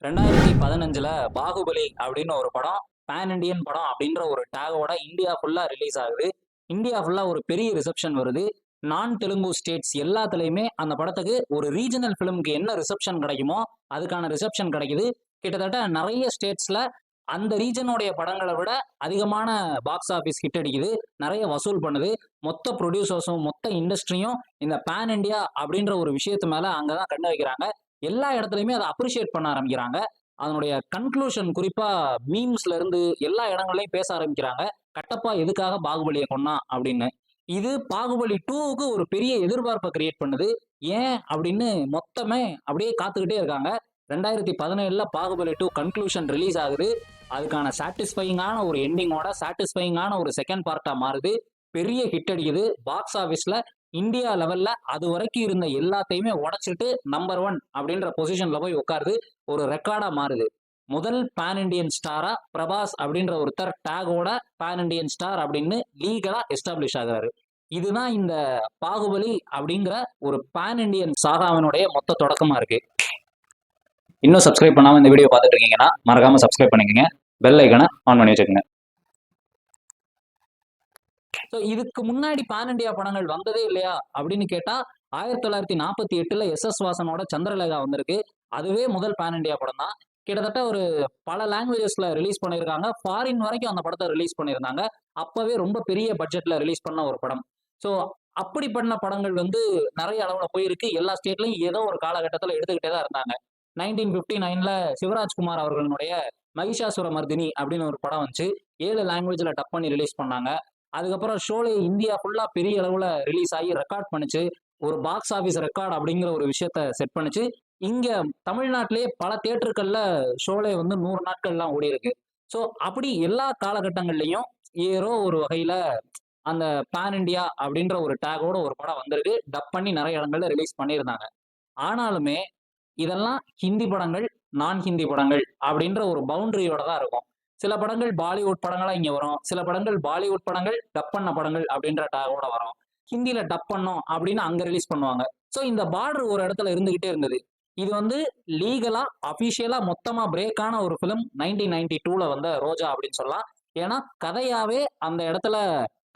2015ல பாகுபலி அப்படின்னு ஒரு படம், பேன் இண்டியன் படம் அப்படின்ற ஒரு டேகோட இந்தியா ஃபுல்லா ரிலீஸ் ஆகுது. இந்தியா ஃபுல்லா ஒரு பெரிய ரிசப்ஷன் வருது. நான் தெலுங்கு ஸ்டேட்ஸ் எல்லாத்துலயுமே அந்த படத்துக்கு ஒரு ரீஜனல் ஃபிலிம்க்கு என்ன ரிசப்ஷன் கிடைக்குமோ, அதுக்கான ரிசப்ஷன் கிடைக்குது. கிட்டத்தட்ட நெறைய ஸ்டேட்ஸ்ல அந்த ரீஜனுடைய படங்கள விட அதிகமான பாக்ஸ் ஆஃபிஸ் ஹிட் அடிக்குது. நெறைய வசூல் பண்ணுது. மொத்த புரொடியூசர்ஸும், மொத்த இண்டஸ்ட்ரியும் இந்த பேன் இண்டியா அப்படின்ற ஒரு விஷயத்து மேல அங்க தான் கண்ணு வைக்கிறாங்க. எல்லா இடத்துலயுமே அத அப்ரிஷியேட் பண்ண ஆரம்பிக்கிறாங்க. அதனுடைய கன்க்ளூஷன் குறிப்பா மீம்ஸ்ல இருந்து எல்லா இடங்கள்லயும் பேச ஆரம்பிக்கிறாங்க. கட்டப்பா எதுக்காக பாகுபலிய கொன்னான் அப்படின்னு. இது பாகுபலி 2க்கு ஒரு பெரிய எதிர்பார்ப்ப கிரியேட் பண்ணுது. ஏன் அப்படின்னு மொத்தமே அப்படியே காத்துக்கிட்டே இருக்காங்க. 2017ல பாகுபலி 2 கன்க்ளூஷன் ரிலீஸ் ஆகுது. அதுக்கான சாட்டிஸ்ஃபையிங்கான ஒரு எண்டிங்கோட சாட்டிஸ்ஃபையிங்கான ஒரு செகண்ட் பார்ட்டா மாறுது. பெரிய ஹிட் அடிக்குது. பாக்ஸ் ஆஃபீஸ்ல இந்தியா லெவல்ல அது வரைக்கும் இருந்த எல்லாத்தையுமே உடைச்சிட்டு நம்பர் 1 அப்படின்ற பொசிஷன்ல போய் உட்காருது. ஒரு ரெக்கார்டா மாறுது. முதல் பேன் இண்டியன் ஸ்டாரா பிரபாஸ் அப்படின்ற ஒருத்தர் டேகோட பேன் இண்டியன் ஸ்டார் அப்படின்னு லீகலா எஸ்டாப்ளிஷ் ஆகுறாரு. இதுதான் இந்த பாகுபலி அப்படிங்கிற ஒரு பேன் இண்டியன் சாகாவினுடைய மொத்த தொடக்கமா இருக்கு. இன்னும் சப்ஸ்கிரைப் பண்ணாம இந்த வீடியோ பார்த்துட்டு இருக்கீங்கன்னா மறக்காம சப்ஸ்கிரைப் பண்ணிக்கங்க. பெல் ஐக்கனை ஆன் பண்ணி வச்சுக்கோங்க. ஸோ இதுக்கு முன்னாடி பேன் இண்டியா படங்கள் வந்ததே இல்லையா அப்படின்னு கேட்டா 1948ல எஸ் வாசனோட சந்திரலேகா வந்திருக்கு. அதுவே முதல் பேன் இண்டியா படம் தான். கிட்டத்தட்ட ஒரு பல லாங்குவேஜஸ்ல ரிலீஸ் பண்ணியிருக்காங்க. ஃபாரின் வரைக்கும் அந்த படத்தை ரிலீஸ் பண்ணியிருந்தாங்க. அப்பவே ரொம்ப பெரிய பட்ஜெட்ல ரிலீஸ் பண்ண ஒரு படம். ஸோ அப்படி பண்ண படங்கள் வந்து நிறைய அளவுல போயிருக்கு. எல்லா ஸ்டேட்லயும் ஏதோ ஒரு காலகட்டத்தில் எடுத்துக்கிட்டே தான் இருந்தாங்க. 1959ல சிவராஜ்குமார் அவர்களுடைய மகிஷாசுர மர்தினி அப்படின்னு ஒரு படம் வந்துச்சு. 7 லாங்குவேஜ்ல டப் பண்ணி ரிலீஸ் பண்ணாங்க. அதுக்கப்புறம் ஷோலே இந்தியா ஃபுல்லா பெரிய அளவுல ரிலீஸ் ஆகி ரெக்கார்ட் பண்ணுச்சு. ஒரு பாக்ஸ் ஆஃபீஸ் ரெக்கார்ட் அப்படிங்கிற ஒரு விஷயத்த செட் பண்ணுச்சு. இங்க தமிழ்நாட்டிலேயே பல தியேட்டர்கள்ல ஷோலே வந்து 100 நாட்கள்லாம் ஓடி இருக்கு. ஸோ அப்படி எல்லா காலகட்டங்கள்லயும் ஏதோ ஒரு வகையில அந்த பேன் இண்டியா அப்படின்ற ஒரு டேகோட ஒரு படம் வந்திருக்கு. டப் பண்ணி நிறைய இடங்கள்ல ரிலீஸ் பண்ணியிருந்தாங்க. ஆனாலுமே இதெல்லாம் ஹிந்தி படங்கள், நான் ஹிந்தி படங்கள் அப்படின்ற ஒரு பவுண்டரியோட தான் இருக்கும். சில படங்கள் பாலிவுட் படங்களா இங்க வரும். சில படங்கள் பாலிவுட் படங்கள், டப் பண்ண படங்கள் அப்படின்ற டேகோட வரும். ஹிந்தியில டப் பண்ணோம் அப்படின்னு அங்க ரிலீஸ் பண்ணுவாங்க. ஸோ இந்த பார்டர் ஒரு இடத்துல இருந்துகிட்டே இருந்தது. இது வந்து லீகலா, அபிஷியலா மொத்தமா பிரேக் ஆன ஒரு ஃபிலிம் 1992ல வந்த ரோஜா அப்படின்னு சொல்லலாம். ஏன்னா கதையாவே அந்த இடத்துல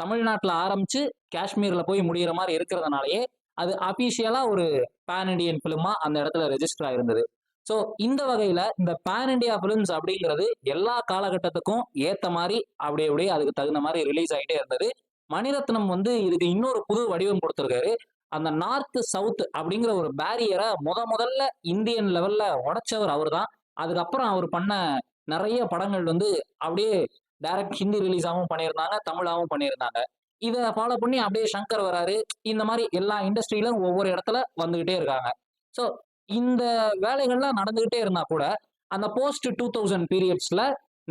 தமிழ்நாட்டுல ஆரம்பிச்சு காஷ்மீர்ல போய் முடியிற மாதிரி இருக்கிறதுனாலயே அது அபிஷியலா ஒரு பேன் இண்டியன் பிலிமா அந்த இடத்துல ரெஜிஸ்டர் ஆயிருந்தது. ஸோ இந்த வகையில இந்த பேன் இண்டியா பிலிம்ஸ் அப்படிங்கிறது எல்லா காலகட்டத்துக்கும் ஏத்த மாதிரி அப்படி அப்படியே அதுக்கு தகுந்த மாதிரி ரிலீஸ் ஆகிட்டே இருந்தது. மணிரத்னம் வந்து இதுக்கு இன்னொரு புது வடிவம் கொடுத்திருக்காரு. அந்த நார்த் சவுத் அப்படிங்கிற ஒரு பேரியரை முதல்ல இந்தியன் லெவல்ல உடைச்சவர் அவர் தான். அதுக்கப்புறம் அவர் பண்ண நிறைய படங்கள் வந்து அப்படியே டைரக்ட் ஹிந்தி ரிலீஸாவும் பண்ணியிருந்தாங்க, தமிழாவும் பண்ணியிருந்தாங்க. இதை ஃபாலோ பண்ணி அப்படியே சங்கர் வராரு. இந்த மாதிரி எல்லா இண்டஸ்ட்ரியிலும் ஒவ்வொரு இடத்துல வந்துகிட்டே இருக்காங்க. ஸோ இந்த வேலைகள்லாம் நடந்துகிட்டே இருந்தா கூட அந்த போஸ்ட் 2000 பீரியட்ஸ்ல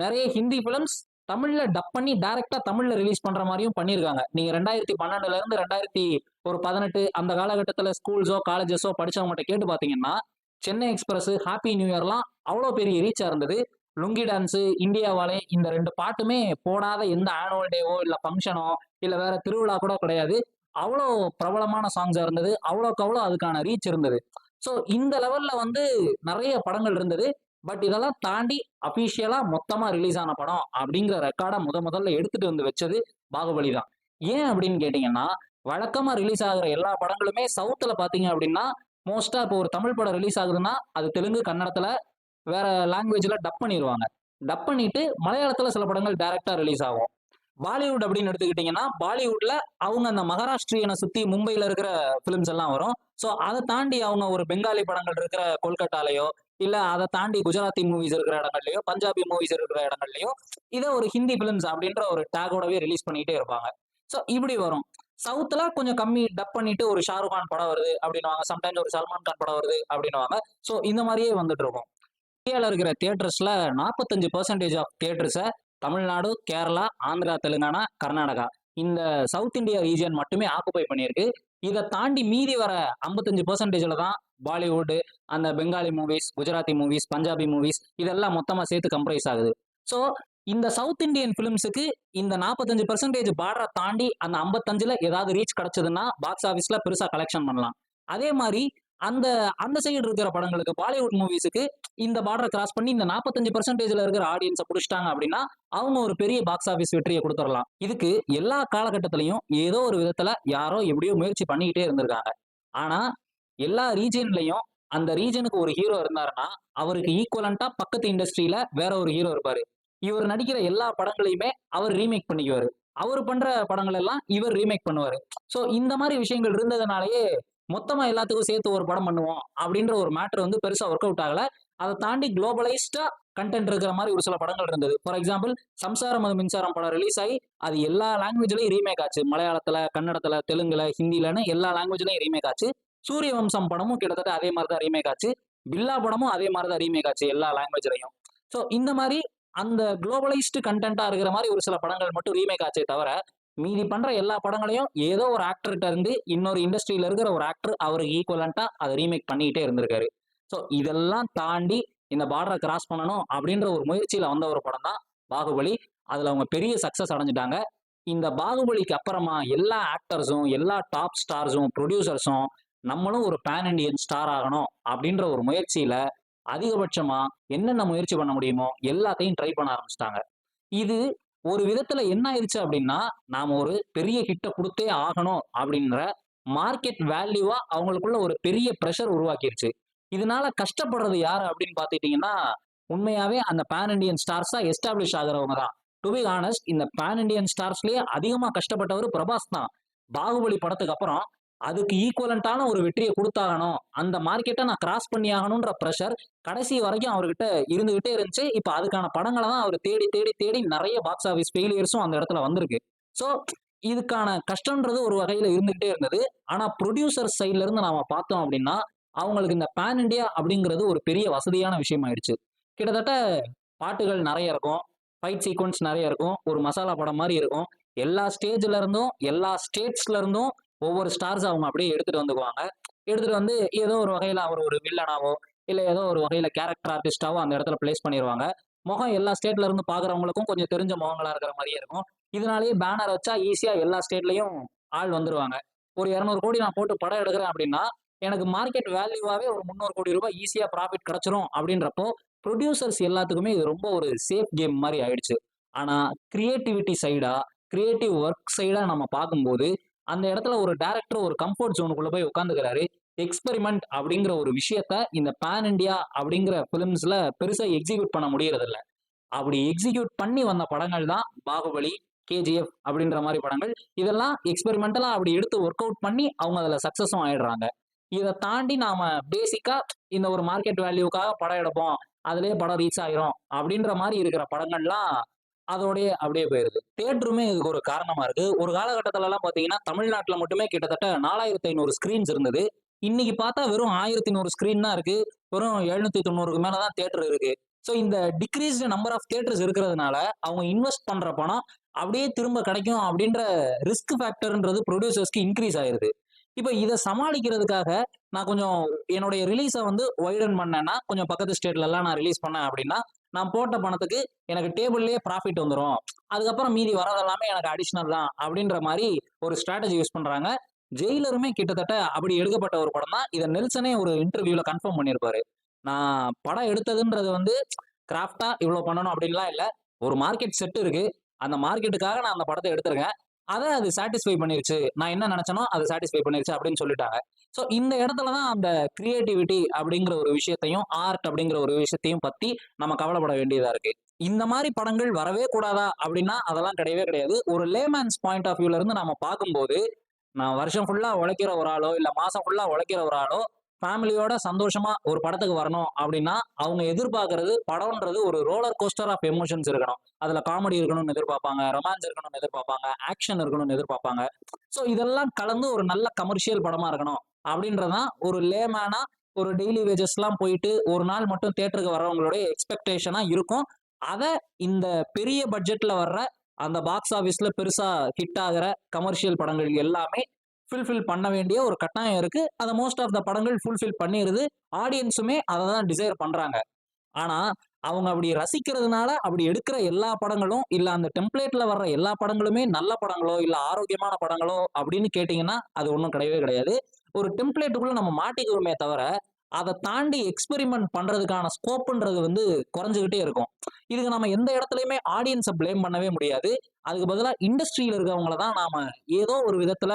நிறைய ஹிந்தி பிலிம்ஸ் தமிழ்ல டப் பண்ணி டைரக்டா தமிழ்ல ரிலீஸ் பண்ற மாதிரியும் பண்ணியிருக்காங்க. நீங்க 2012ல இருந்து 2018 அந்த காலகட்டத்தில் ஸ்கூல்ஸோ காலேஜஸோ படிச்சவங்ககிட்ட கேட்டு பாத்தீங்கன்னா சென்னை எக்ஸ்பிரஸ், ஹாப்பி நியூ இயர்லாம் அவ்வளோ பெரிய ரீச்சா இருந்தது. லுங்கி டான்ஸ், இந்தியாவாலே இந்த 2 பாட்டுமே போடாத எந்த ஆனுவல் டேவோ இல்ல ஃபங்க்ஷனோ இல்ல வேற திருவிழா கூட கிடையாது. அவ்வளோ பிரபலமான சாங்ஸா இருந்தது. அவ்வளோக்கு அவ்வளோ அதுக்கான ரீச் இருந்தது. ஸோ இந்த லெவல்ல வந்து நெறைய படங்கள் இருந்தது. பட் இதெல்லாம் தாண்டி அபிஷியலா மொத்தமா ரிலீஸ் ஆன படம் அப்படிங்கிற ரெக்கார்ட முதல்ல எடுத்துட்டு வந்து வச்சது பாகுபலி தான். ஏன் அப்படின்னு கேட்டீங்கன்னா, வழக்கமா ரிலீஸ் ஆகுற எல்லா படங்களுமே சவுத்துல பார்த்தீங்க அப்படின்னா, மோஸ்ட்டா இப்போ ஒரு தமிழ் படம் ரிலீஸ் ஆகுதுன்னா, அது தெலுங்கு, கன்னடத்துல வேற லாங்குவேஜ்ல டப் பண்ணிருவாங்க. டப் பண்ணிட்டு மலையாளத்துல சில படங்கள் டைரக்டா ரிலீஸ் ஆகும். பாலிவுட் அப்படின்னு எடுத்துக்கிட்டீங்கன்னா, பாலிவுட்ல அவங்க அந்த மகாராஷ்டிரியனை சுத்தி மும்பைல இருக்கிற பிலிம்ஸ் எல்லாம் வரும். ஸோ அதை தாண்டி அவங்க ஒரு பெங்காலி படங்கள் இருக்கிற கொல்கட்டாலயோ, இல்ல அதை தாண்டி குஜராத்தி மூவிஸ் இருக்கிற இடங்கள்லயோ, பஞ்சாபி மூவிஸ் இருக்கிற இடங்கள்லயோ, இதை ஒரு ஹிந்தி பிலிம்ஸ் அப்படின்ற ஒரு டேகோடவே ரிலீஸ் பண்ணிட்டே இருப்பாங்க. ஸோ இப்படி வரும். சவுத்துல கொஞ்சம் கம்மி டப் பண்ணிட்டு ஒரு ஷாருக் கான் படம் வருது அப்படின்னுவாங்க. சம்டைம்ஸ் ஒரு சல்மான் கான் படம் வருது அப்படின்னுவாங்க. ஸோ இந்த மாதிரியே வந்துட்டு இருக்கும். இந்தியாவில் இருக்கிற தியேட்டர்ஸ்ல 45% ஆஃப் தியேட்டர்ஸை தமிழ்நாடு, கேரளா, ஆந்திரா, தெலுங்கானா, கர்நாடகா இந்த சவுத் இந்தியா ரீஜியன் மட்டுமே ஆக்குபை பண்ணியிருக்கு. இதை தாண்டி மீதி வர 55%ல தான் பாலிவுட், அந்த Bengali movies, Gujarati movies, Punjabi movies இதெல்லாம் மொத்தமா சேர்த்து கம்ப்ரைஸ் ஆகுது. ஸோ இந்த சவுத் இந்தியன் பிலிம்ஸுக்கு இந்த 45% பார்டரை தாண்டி அந்த 55ல ஏதாவது ரீச் கிடைச்சதுன்னா பாக்ஸ் ஆஃபீஸ்ல பெருசா கலெக்ஷன் பண்ணலாம். அதே மாதிரி அந்த அந்த சைடு இருக்கிற படங்களுக்கு பாலிவுட் மூவிஸுக்கு இந்த பார்டர் கிராஸ் பண்ணி இந்த 45% இருக்கிற ஆடியன்ஸை புடிச்சிட்டாங்க அப்படின்னா அவங்க ஒரு பெரிய பாக்ஸ் ஆபீஸ் வெற்றியை கொடுத்துடலாம். இதுக்கு எல்லா காலகட்டத்திலையும் ஏதோ ஒரு விதத்துல யாரோ எப்படியோ முயற்சி பண்ணிக்கிட்டே இருந்திருக்காங்க. ஆனா எல்லா ரீஜன்லயும் அந்த ரீஜனுக்கு ஒரு ஹீரோ இருந்தாருன்னா அவருக்கு ஈக்குவலண்டா பக்கத்து இண்டஸ்ட்ரியில வேற ஒரு ஹீரோ இருப்பாரு. இவர் நடிக்கிற எல்லா படங்களையுமே அவர் ரீமேக் பண்ணிக்குவாரு. அவர் பண்ற படங்கள் எல்லாம் இவர் ரீமேக் பண்ணுவாரு. சோ இந்த மாதிரி விஷயங்கள் இருந்ததுனாலயே மொத்தமா எல்லாத்துக்கும் சேர்த்து ஒரு படம் பண்ணுவோம் அப்படின்ற ஒரு மேட்டர் வந்து பெருசா ஒர்க் அவுட் ஆகல. அதை தாண்டி குளோபலைஸ்டா கண்டென்ட் இருக்கிற மாதிரி ஒரு சில படங்கள் இருந்தது. ஃபார் எக்ஸாம்பிள் சம்சாரம் அது மின்சாரம் படம் ரிலீஸ் ஆகி அது எல்லா லாங்குவேஜ்லயும் ரீமேக் ஆச்சு. மலையாளத்துல, கன்னடத்துல, தெலுங்குல, ஹிந்திலன்னு எல்லா லாங்குவேஜ்லயும் ரீமேக் ஆச்சு. சூரிய வம்சம் படமும் கிட்டத்தட்ட அதே மாதிரி தான் ரீமேக் ஆச்சு. பில்லா படமும் அதே மாதிரி தான் ரீமேக் ஆச்சு எல்லா லாங்குவேஜ்லயும். ஸோ இந்த மாதிரி அந்த குளோபலைஸ்டு கண்டென்ட்டா இருக்கிற மாதிரி ஒரு சில படங்கள் மட்டும் ரீமேக் ஆச்சே தவிர மீதி பண்ற எல்லா படங்களையும் ஏதோ ஒரு ஆக்டர்கிட்ட இருந்து இன்னொரு இண்டஸ்ட்ரியில இருக்கிற ஒரு ஆக்டர் அவருக்கு ஈக்குவலண்டா அதை ரீமேக் பண்ணிக்கிட்டே இருந்திருக்காரு. ஸோ இதெல்லாம் தாண்டி இந்த பார்டரை கிராஸ் பண்ணணும் அப்படின்ற ஒரு முயற்சியில வந்த ஒரு படம் தான் பாகுபலி. அதுல அவங்க பெரிய சக்சஸ் அடைஞ்சிட்டாங்க. இந்த பாகுபலிக்கு அப்புறமா எல்லா ஆக்டர்ஸும், எல்லா டாப் ஸ்டார்ஸும், ப்ரொடியூசர்ஸும் நம்மளும் ஒரு பேன் இண்டியன் ஸ்டார் ஆகணும் அப்படின்ற ஒரு முயற்சியில அதிகபட்சமா என்னென்ன முயற்சி பண்ண முடியுமோ எல்லாத்தையும் ட்ரை பண்ண ஆரம்பிச்சிட்டாங்க. இது ஒரு விதத்துல என்ன ஆயிடுச்சு அப்படின்னா நாம ஒரு பெரிய ஹிட்ட கொடுத்தே ஆகணும் அப்படின்ற மார்க்கெட் வேல்யூவா அவங்களுக்குள்ள ஒரு பெரிய ப்ரெஷர் உருவாக்கிருச்சு. இதனால கஷ்டப்படுறது யாரு அப்படின்னு பாத்துட்டீங்கன்னா உண்மையாவே அந்த பேன் இண்டியன் ஸ்டார்ஸா எஸ்டாப்ளிஷ் ஆகுறவங்க தான். டு பி ஆனஸ்ட் இந்த பேன் இண்டியன் ஸ்டார்ஸ்லயே அதிகமா கஷ்டப்பட்டவர் பிரபாஸ் தான். பாகுபலி படத்துக்கு அப்புறம் அதுக்கு ஈக்குவலண்டான ஒரு வெற்றியை கொடுத்தாகணும், அந்த மார்க்கெட்டை நான் கிராஸ் பண்ணி ஆகணும்ன்ற ப்ரெஷர் கடைசி வரைக்கும் அவர்கிட்ட இருந்துகிட்டே இருந்துச்சு. இப்ப அதுக்கான படங்களை தான் அவர் தேடி தேடி தேடி நிறைய பாக்ஸ் ஆஃபீஸ் ஃபெயிலியர்ஸும் அந்த இடத்துல வந்திருக்கு. ஸோ இதுக்கான கஷ்டம்ன்றது ஒரு வகையில இருந்துகிட்டே இருந்தது. ஆனா ப்ரொடியூசர் சைட்ல இருந்து நாம பார்த்தோம் அப்படின்னா அவங்களுக்கு இந்த பேன் இண்டியா அப்படிங்கிறது ஒரு பெரிய வசதியான விஷயம் ஆயிடுச்சு. கிட்டத்தட்ட பாட்டுகள் நிறைய இருக்கும், ஃபைட் சீக்வன்ஸ் நிறைய இருக்கும், ஒரு மசாலா படம் மாதிரி இருக்கும். எல்லா ஸ்டேஜ்ல இருந்தும் எல்லா ஸ்டேட்ஸ்ல இருந்தும் ஒவ்வொரு ஸ்டார்ஸ் அவங்க அப்படியே எடுத்துட்டு வந்துக்குவாங்க. எடுத்துட்டு வந்து ஏதோ ஒரு வகையில அவர் ஒரு வில்லனாவோ இல்ல ஏதோ ஒரு வகையில கேரக்டர் ஆர்டிஸ்டாவோ அந்த இடத்துல பிளேஸ் பண்ணிடுவாங்க. முகம் எல்லா ஸ்டேட்ல இருந்து பாக்குறவங்களுக்கும் கொஞ்சம் தெரிஞ்ச முகங்களா இருக்கிற மாதிரியே இருக்கும். இதனாலேயே பேனர் வச்சா ஈஸியா எல்லா ஸ்டேட்லயும் ஆள் வந்துருவாங்க. ஒரு 200 கோடி நான் போட்டு படம் எடுக்கிறேன் அப்படின்னா எனக்கு மார்க்கெட் வேல்யூவாவே ஒரு 300 கோடி ரூபாய் ஈஸியா ப்ராஃபிட் கிடைச்சிரும் அப்படின்றப்போ ப்ரொடியூசர்ஸ் எல்லாத்துக்குமே இது ரொம்ப ஒரு சேஃப் கேம் மாதிரி ஆயிடுச்சு. ஆனா கிரியேட்டிவிட்டி சைடா, கிரியேட்டிவ் ஒர்க் சைடா நம்ம பார்க்கும்போது அந்த இடத்துல ஒரு டைரக்டர் ஒரு கம்ஃபர்ட் ஜோனுக்குள்ள போய் உட்காந்துக்கிறாரு. எக்ஸ்பெரிமெண்ட் அப்படிங்கிற ஒரு விஷயத்த இந்த பேன் இண்டியா அப்படிங்கிற பிலிம்ஸ்ல பெருசா எக்ஸிக்யூட் பண்ண முடியறது இல்ல. அப்படி எக்ஸிக்யூட் பண்ணி வந்த படங்கள் தான் பாகுபலி, கேஜிஎஃப் அப்படின்ற மாதிரி படங்கள். இதெல்லாம் எக்ஸ்பெரிமெண்டலா அப்படி எடுத்து ஒர்க் அவுட் பண்ணி அவங்க அதுல சக்சஸும் ஆயிடுறாங்க. இதை தாண்டி நாம பேசிக்கா இந்த ஒரு மார்க்கெட் வேல்யூக்காக படம் எடுப்போம், அதுலயே படம் ரீச் ஆயிரும் அப்படின்ற மாதிரி இருக்கிற படங்கள்லாம் அதோடயே அப்படியே போயிருது. தியேட்டருமே இதுக்கு ஒரு காரணமா இருக்கு. ஒரு காலகட்டத்துல எல்லாம் பாத்தீங்கன்னா தமிழ்நாட்டுல மட்டுமே கிட்டத்தட்ட 4500 ஸ்கிரீன்ஸ் இருந்தது. இன்னைக்கு பார்த்தா வெறும் 1100 ஸ்கிரீன் தான் இருக்கு. வெறும் 790க்கு மேலதான் தியேட்டர் இருக்கு. ஸோ இந்த டிக்ரீஸ்டு நம்பர் ஆஃப் தியேட்டர்ஸ் இருக்கிறதுனால அவங்க இன்வெஸ்ட் பண்ற பணம் அப்படியே திரும்ப கிடைக்கும் அப்படின்ற ரிஸ்க் ஃபேக்டர்ன்றது ப்ரொடியூசர்ஸ்க்கு இன்க்ரீஸ் ஆயிருது. இப்ப இதை சமாளிக்கிறதுக்காக நான் கொஞ்சம் என்னுடைய ரிலீஸை வந்து வைடன் பண்ணேன்னா கொஞ்சம் பக்கத்து ஸ்டேட்ல எல்லாம் நான் ரிலீஸ் பண்ணேன் அப்படின்னா நான் போட்ட பணத்துக்கு எனக்கு டேபிள்லயே ப்ராஃபிட் வந்துடும், அதுக்கப்புறம் மீதி வரதெல்லாமே எனக்கு அடிஷனல் தான் அப்படின்ற மாதிரி ஒரு ஸ்ட்ராட்டஜி யூஸ் பண்றாங்க. ஜெயிலருமே கிட்டத்தட்ட அப்படி எடுக்கப்பட்ட ஒரு படம் தான். இதை நெல்சனே ஒரு இன்டர்வியூல கன்ஃபார்ம் பண்ணியிருப்பாரு. நான் படம் எடுத்ததுன்றது வந்து கிராஃப்டா இவ்வளவு பண்ணணும் அப்படின்லாம் இல்ல. ஒரு மார்க்கெட் செட் இருக்கு, அந்த மார்க்கெட்டுக்காக நான் அந்த படத்தை எடுத்திருக்கேன், அதை அது சாட்டிஸ்ஃபை பண்ணிருச்சு, நான் என்ன நினைச்சனோ அதை சாட்டிஸ்ஃபை பண்ணிருச்சு அப்படின்னு சொல்லிட்டாங்க. ஸோ இந்த இடத்துலதான் அந்த கிரியேட்டிவிட்டி அப்படிங்கிற ஒரு விஷயத்தையும் ஆர்ட் அப்படிங்கிற ஒரு விஷயத்தையும் பத்தி நம்ம கவலைப்பட வேண்டியதா இருக்கு. இந்த மாதிரி படங்கள் வரவே கூடாதா அப்படின்னா அதெல்லாம் கிடையவே கிடையாது. ஒரு லேமேன்ஸ் பாயிண்ட் ஆஃப் வியூல இருந்து நம்ம பார்க்கும்போது நான் வருஷம் ஃபுல்லா உழைக்கிற ஒரு ஆளோ இல்ல மாசம் ஃபுல்லா உழைக்கிற ஒரு ஆளோ ஃபேமிலியோட சந்தோஷமா ஒரு படத்துக்கு வரணும் அப்படின்னா அவங்க எதிர்பார்க்கறது படம்ன்றது ஒரு ரோலர் கோஸ்டர் ஆஃப் எமோஷன்ஸ் இருக்கணும். அதுல காமெடி இருக்கணும்னு எதிர்பார்ப்பாங்க, ரொமான்ஸ் இருக்கணும்னு எதிர்பார்ப்பாங்க, ஆக்ஷன் இருக்கணும்னு எதிர்பார்ப்பாங்க. ஸோ இதெல்லாம் கலந்து ஒரு நல்ல கமர்ஷியல் படமா இருக்கணும் அப்படின்றதான் ஒரு லேமேனா ஒரு டெய்லி வேஜஸ் எல்லாம் போயிட்டு ஒரு நாள் மட்டும் தியேட்டருக்கு வர்றவங்களுடைய எக்ஸ்பெக்டேஷனா இருக்கும். அதை இந்த பெரிய பட்ஜெட்ல வர்ற அந்த பாக்ஸ் ஆஃபீஸ்ல பெருசா ஹிட் ஆகிற கமர்ஷியல் படங்கள் எல்லாமே ஃபுல்ஃபில் பண்ண வேண்டிய ஒரு கட்டாயம் இருக்கு. அதை மோஸ்ட் ஆஃப் த படங்கள் ஃபுல்ஃபில் பண்ணிருது. ஆடியன்ஸுமே அதை தான் டிசைர் பண்றாங்க. ஆனா அவங்க அப்படி ரசிக்கிறதுனால அப்படி எடுக்கிற எல்லா படங்களும் இல்ல அந்த டெம்ப்ளேட்ல வர்ற எல்லா படங்களுமே நல்ல படங்களோ இல்ல ஆரோக்கியமான படங்களோ அப்படின்னு கேட்டீங்கன்னா அது ஒன்றும் கிடையவே கிடையாது. ஒரு டெம்ப்ளேட்டுக்குள்ள நம்ம மாட்டிக்குவோமே தவிர, அத தாண்டி எக்ஸ்பெரிமென்ட் பண்றதுக்கான ஸ்கோப்ன்றது வந்து குறைஞ்சுகிட்டே இருக்கும். இதுக்கு நம்ம எந்த இடத்துலயுமே ஆடியன்ஸ ப்ளேம் பண்ணவே முடியாது. அதுக்கு பதிலா இண்டஸ்ட்ரியில இருக்கவங்கள தான் நாம ஏதோ ஒரு விதத்துல,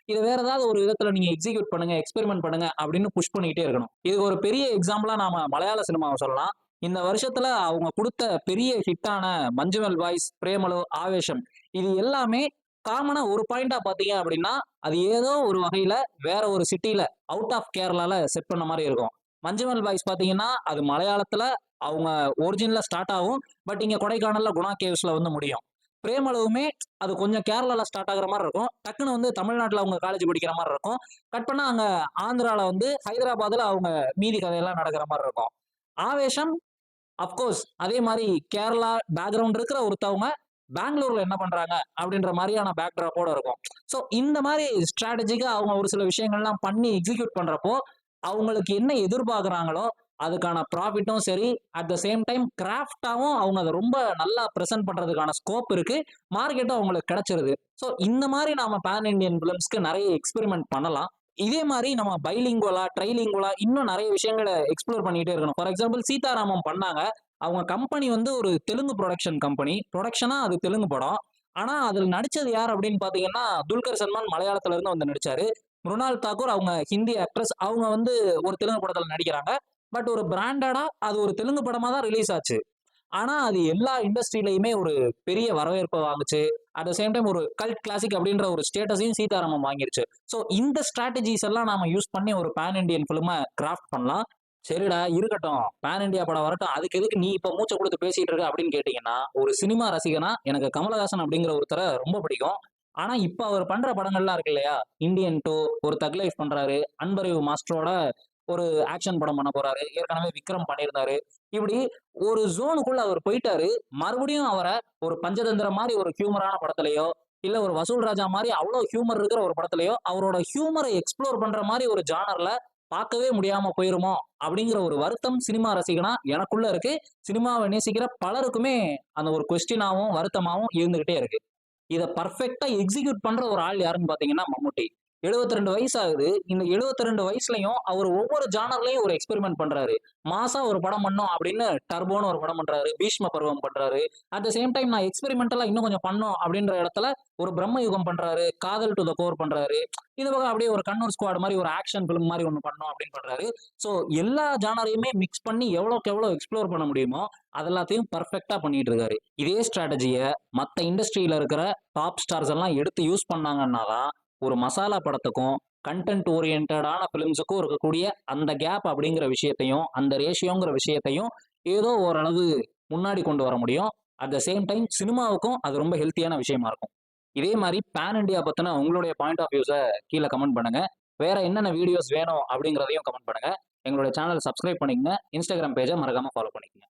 இத வேற ஏதாவது ஒரு விதத்துல நீங்க எக்ஸிக்யூட் பண்ணுங்க, எக்ஸ்பெரிமென்ட் பண்ணுங்க அப்படின்னு புஷ் பண்ணிக்கிட்டே இருக்கணும். இதுக்கு ஒரு பெரிய எக்ஸாம்பிளா நாம மலையாள சினிமாவ சொல்லலாம். இந்த வருஷத்துல அவங்க குடுத்த பெரிய ஹிட்டான மஞ்சுமெல் பாய்ஸ், பிரேமலு, ஆவேசம் இது எல்லாமே காமனா ஒரு பாயிண்டா பார்த்தீங்க அப்படின்னா, அது ஏதோ ஒரு வகையில வேற ஒரு சிட்டில அவுட் ஆஃப் கேரளால செட் பண்ண மாரி இருக்கும். மஞ்சுமெல் பாய்ஸ் பார்த்தீங்கன்னா, அது மலையாளத்துல அவங்க ஒரிஜினலா ஸ்டார்ட் ஆகும். பட் இங்க கொடைக்கானல்ல குணா கேவ்ஸ்ல வந்து முடியும். பிரேமலுவுமே அது கொஞ்சம் கேரளால ஸ்டார்ட் ஆகுற மாரி இருக்கும். டக்குனு வந்து தமிழ்நாட்டுல அவங்க காலேஜ் படிக்கிற மாரி இருக்கும். கட் பண்ணா அங்க ஆந்திரால வந்து ஹைதராபாத்ல அவங்க மீதி கதையெல்லாம் நடக்கிற மாரி இருக்கும். ஆவேசம் அஃப்கோர்ஸ் அதே மாரி கேரளா பேக்கிரவுண்ட் இருக்கிற ஒருத்தவங்க பெங்களூர்ல என்ன பண்றாங்க? அப்படின்ற மாரியான பேக்ட்ராப்போட இருக்கும். ஸோ இந்த மாரி ஸ்ட்ராட்டஜிக்கா அவங்க ஒரு சில விஷயங்கள்லாம் பண்ணி எக்ஸிக்யூட் பண்றப்போ, அவங்களுக்கு என்ன எதிர்பார்க்குறாங்களோ, அதுக்கான ப்ராஃபிட்டும் சரி, அட் த சேம் டைம் கிராஃப்ட்டாவும் அவங்க அத ரொம்ப நல்லா பிரசன்ட் பண்றதுக்கான ஸ்கோப் இருக்கு. மார்க்கெட்டும் அவங்களுக்கு கிடைச்சிருது. ஸோ இந்த மாரி நாம பான் இண்டியன் ஃபிலிம்ஸ்க்கு நெறைய எக்ஸ்பெரிமென்ட் பண்ணலாம். இதே மாரி நம்ம பைலிங்குவலா, ட்ரைலிங்குவலா இன்னும் நெறைய விஷயங்கள எக்ஸ்ப்ளோர் பண்ணிட்டே இருக்கணும். ஃபார் எக்ஸாம்பிள் சீதாராமம் பண்ணாங்க. அவங்க கம்பெனி வந்து ஒரு தெலுங்கு புரொடக்ஷன் கம்பெனி. புரொடக்ஷனா அது தெலுங்கு படம். ஆனா, அதில நடிச்சது யார் அப்படின்னு பார்த்தீங்கன்னா, துல்கர் சல்மான் மலையாளத்துல இருந்து வந்து நடிச்சாரு. மிருணால் தாக்கூர் அவங்க ஹிந்தி ஆக்ட்ரஸ். அவங்க வந்து ஒரு தெலுங்கு படத்துல நடிக்கிறாங்க. பட் ஒரு பிராண்டடா அது ஒரு தெலுங்கு படமா தான் ரிலீஸ் ஆச்சு. ஆனா, அது எல்லா இண்டஸ்ட்ரியிலயுமே ஒரு பெரிய வரவேற்ப வாங்குச்சு. அட் த சேம் டைம் ஒரு கல்ட் கிளாசிக் அப்படின்ற ஒரு ஸ்டேட்டஸையும் சீதாராமம் வாங்கிருச்சு. ஸோ இந்த ஸ்ட்ராட்டஜிஸ் எல்லாம் நாம யூஸ் பண்ணி ஒரு பான் இண்டியன் ஃபிலிம கிராஃப்ட் பண்ணலாம். சரிடா இருக்கட்டும். பான் இண்டியா படம் வரட்டும். அதுக்கு எதுக்கு நீ இப்ப மூச்ச குடுத்து பேசிட்டு இருக்க அப்படின்னு கேட்டீங்கன்னா, ஒரு சினிமா ரசிகனா எனக்கு கமலஹாசன் அப்படிங்கிற ஒருத்தர ரொம்ப பிடிக்கும். ஆனா, இப்ப அவர் பண்ற படங்கள்லாம் இருக்கு இல்லையா? இந்தியன் 2 ஒரு தக் லைஃப் பண்றாரு. அன்பறிவு மாஸ்டரோட ஒரு ஆக்ஷன் படம் பண்ண போறாரு. ஏற்கனவே விக்ரம் பண்ணியிருந்தாரு. இப்படி ஒரு ஜோனுக்குள்ள அவர் போயிட்டாரு. மறுபடியும் அவர ஒரு பஞ்சதந்திரம் மாரி ஒரு ஹியூமரான படத்திலயோ, இல்ல ஒரு வசூல் ராஜா மாரி அவ்ளோ ஹியூமர் இருக்கிற ஒரு படத்திலயோ, அவரோட ஹியூமர எக்ஸ்ப்ளோர் பண்ற மாரி ஒரு ஜானர்ல பார்க்கவே முடியாம போயிருமோ! அப்படிங்கிற ஒரு வருத்தம் சினிமா ரசிகனா எனக்குள்ள இருக்கு. சினிமாவ நேசிக்கிற பலருக்குமே அந்த ஒரு கொஸ்டினாவும், வருத்தமாவும் இருந்துகிட்டே இருக்கு. இத பெர்ஃபெக்ட்டா எக்ஸிக்யூட் பண்ற ஒரு ஆள் யாருன்னு பார்த்தீங்கன்னா, மம்முட்டி. 72 வயசு ஆகுது. இந்த 72 வயசுலயும் அவரு ஒவ்வொரு ஜானர்லயும் ஒரு எக்ஸ்பெரிமென்ட் பண்றாரு. மாஸா ஒரு படம் பண்ணோம் அப்படின்னு டர்போன்னு ஒரு படம் பண்றாரு. பீஷ்ம பருவம் பண்றாரு. அட் த சேம் டைம் நான் எக்ஸ்பெரிமென்டலா இன்னும் கொஞ்சம் பண்ணோம் அப்படின்ற இடத்துல ஒரு பிரம்ம யுகம் பண்றாரு. காதல் டூ த கோர் பண்றாரு. இது போக அப்படியே ஒரு கண்ணூர் ஸ்குவாட் மாரி ஒரு ஆக்ஷன் ஃபிலிம் மாரி ஒண்ணு பண்ணோம் அப்படின்னு பண்றாரு. ஸோ எல்லா ஜானரையுமே மிக்ஸ் பண்ணி எவ்வளோக்கு எவ்வளோ எக்ஸ்ப்ளோர் பண்ண முடியுமோ, அது எல்லாத்தையும் பெர்ஃபெக்ட்டா பண்ணிட்டு இருக்காரு. இதே ஸ்ட்ராட்டஜிய மத்த இண்டஸ்ட்ரியில இருக்கிற டாப் ஸ்டார்ஸ் எல்லாம் எடுத்து யூஸ் பண்ணாங்கன்னா தான், ஒரு மசாலா படத்துக்கும், கன்டென்ட் ஓரியன்டடான ஃபிலிம்ஸுக்கும் இருக்கக்கூடிய அந்த கேப் அப்படிங்கிற விஷயத்தையும், அந்த ரேஷியோங்கிற விஷயத்தையும் ஏதோ ஓரளவு முன்னாடி கொண்டு வர முடியும். அட் த சேம் டைம் சினிமாவுக்கும் அது ரொம்ப ஹெல்த்தியான விஷயமா இருக்கும். இதே மாரி பான் இண்டியா பத்தின உங்களுடைய பாயிண்ட் ஆஃப் வியூஸ கீழ கமெண்ட் பண்ணுங்க. வேற என்னென்ன வீடியோஸ் வேணும் அப்படிங்கிறதையும் கமெண்ட் பண்ணுங்க. எங்களுடைய சேனல சப்ஸ்கிரைப் பண்ணிக்கங்க. Instagram பேஜ மறக்காம ஃபாலோ பண்ணிக்கங்க.